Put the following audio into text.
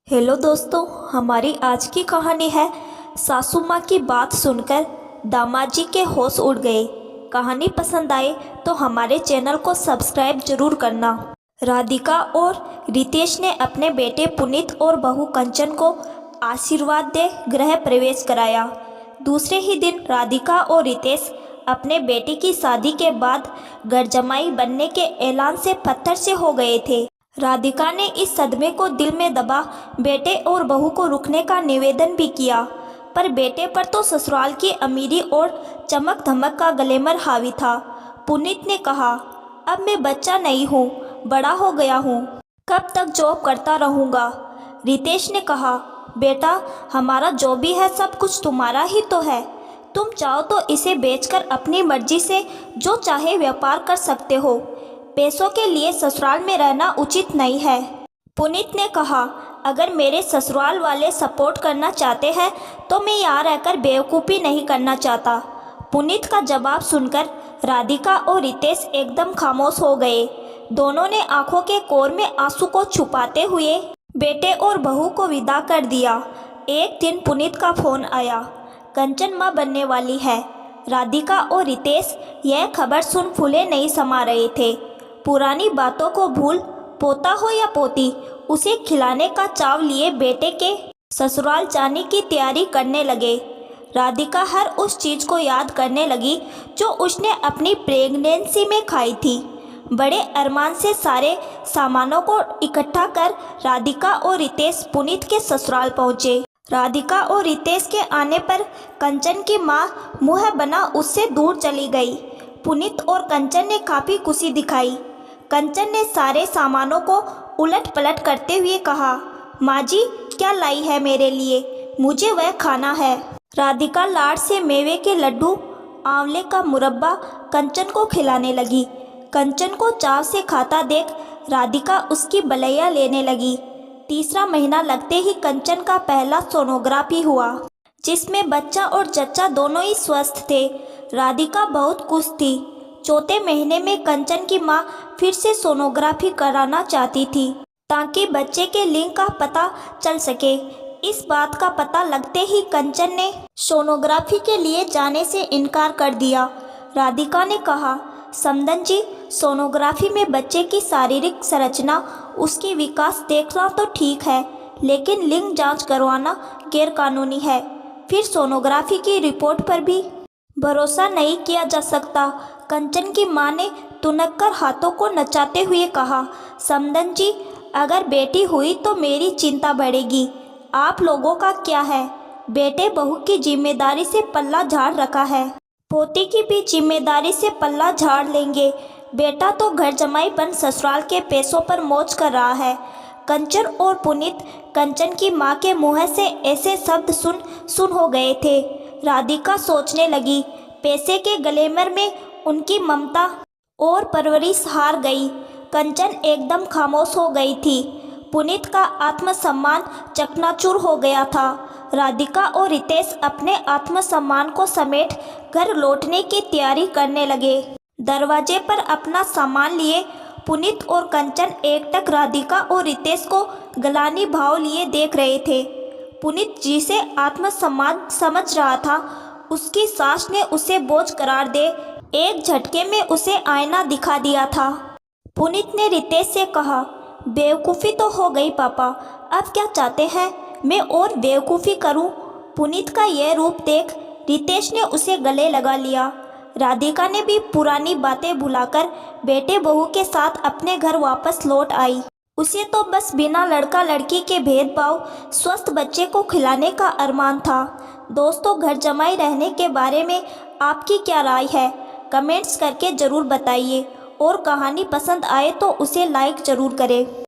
Hello दोस्तों, हमारी आज की कहानी है सासू माँ की बात सुनकर दामाद जी के होश उड़ गए। कहानी पसंद आए तो हमारे चैनल को सब्सक्राइब जरूर करना। राधिका और रितेश ने अपने बेटे पुनीत और बहू कंचन को आशीर्वाद दे गृह प्रवेश कराया। दूसरे ही दिन राधिका और रितेश अपने बेटे की शादी के बाद घर जमाई बनने के ऐलान से पत्थर से हो गए थे। राधिका ने इस सदमे को दिल में दबा बेटे और बहू को रुकने का निवेदन भी किया, पर बेटे पर तो ससुराल की अमीरी और चमक धमक का ग्लैमर हावी था। पुनीत ने कहा, अब मैं बच्चा नहीं हूँ, बड़ा हो गया हूँ, कब तक जॉब करता रहूँगा। रितेश ने कहा, बेटा हमारा जो भी है सब कुछ तुम्हारा ही तो है, तुम चाहो तो इसे बेचकर अपनी मर्जी से जो चाहे व्यापार कर सकते हो। पैसों के लिए ससुराल में रहना उचित नहीं है। पुनीत ने कहा, अगर मेरे ससुराल वाले सपोर्ट करना चाहते हैं तो मैं यहाँ रहकर बेवकूफ़ी नहीं करना चाहता। पुनीत का जवाब सुनकर राधिका और रितेश एकदम खामोश हो गए। दोनों ने आंखों के कोर में आंसू को छुपाते हुए बेटे और बहू को विदा कर दिया। एक दिन पुनीत का फोन आया, कंचन माँ बनने वाली है। राधिका और रितेश यह खबर सुन फूले नहीं समा रहे थे। पुरानी बातों को भूल पोता हो या पोती, उसे खिलाने का चाव लिए बेटे के ससुराल जाने की तैयारी करने लगे। राधिका हर उस चीज़ को याद करने लगी जो उसने अपनी प्रेगनेंसी में खाई थी। बड़े अरमान से सारे सामानों को इकट्ठा कर राधिका और रितेश पुनीत के ससुराल पहुँचे। राधिका और रितेश के आने पर कंचन की माँ मुँह बना उससे दूर चली गई। पुनीत और कंचन ने काफ़ी खुशी दिखाई। कंचन ने सारे सामानों को उलट पलट करते हुए कहा, माँ जी क्या लाई है मेरे लिए, मुझे वह खाना है। राधिका लाड से मेवे के लड्डू, आंवले का मुरब्बा कंचन को खिलाने लगी। कंचन को चाव से खाता देख राधिका उसकी बलैया लेने लगी। तीसरा महीना लगते ही कंचन का पहला सोनोग्राफी हुआ, जिसमें बच्चा और जच्चा दोनों ही स्वस्थ थे। राधिका बहुत खुश थी। चौथे महीने में कंचन की माँ फिर से सोनोग्राफी कराना चाहती थी ताकि बच्चे के लिंग का पता चल सके। इस बात का पता लगते ही कंचन ने सोनोग्राफी के लिए जाने से इनकार कर दिया। राधिका ने कहा, समदन जी, सोनोग्राफी में बच्चे की शारीरिक संरचना, उसकी विकास देखना तो ठीक है, लेकिन लिंग जांच करवाना गैरकानूनी है। फिर सोनोग्राफी की रिपोर्ट पर भी भरोसा नहीं किया जा सकता। कंचन की माँ ने तुनक कर हाथों को नचाते हुए कहा, समदन जी, अगर बेटी हुई तो मेरी चिंता बढ़ेगी। आप लोगों का क्या है, बेटे बहू की जिम्मेदारी से पल्ला झाड़ रखा है, पोती की भी जिम्मेदारी से पल्ला झाड़ लेंगे। बेटा तो घर जमाई बन ससुराल के पैसों पर मौज कर रहा है। कंचन और पुनीत कंचन की माँ के मुँह से ऐसे शब्द सुन हो गए थे। राधिका सोचने लगी, पैसे के ग्लैमर में उनकी ममता और परवरिश हार गई। कंचन एकदम खामोश हो गई थी। पुनीत का आत्मसम्मान चकनाचूर हो गया था। राधिका और रितेश अपने आत्मसम्मान को समेट घर लौटने की तैयारी करने लगे। दरवाजे पर अपना सामान लिए पुनीत और कंचन एकटक राधिका और रितेश को गलानी भाव लिए देख रहे थे। पुनीत जिसे आत्मसम्मान समझ रहा था, उसकी सास ने उसे बोझ करार दे एक झटके में उसे आईना दिखा दिया था। पुनीत ने रितेश से कहा, बेवकूफ़ी तो हो गई पापा, अब क्या चाहते हैं मैं और बेवकूफ़ी करूं? पुनीत का यह रूप देख रितेश ने उसे गले लगा लिया। राधिका ने भी पुरानी बातें भुलाकर बेटे बहू के साथ अपने घर वापस लौट आई। उसे तो बस बिना लड़का लड़की के भेदभाव स्वस्थ बच्चे को खिलाने का अरमान था। दोस्तों, घर जमाई रहने के बारे में आपकी क्या राय है, कमेंट्स करके ज़रूर बताइए, और कहानी पसंद आए तो उसे लाइक ज़रूर करें।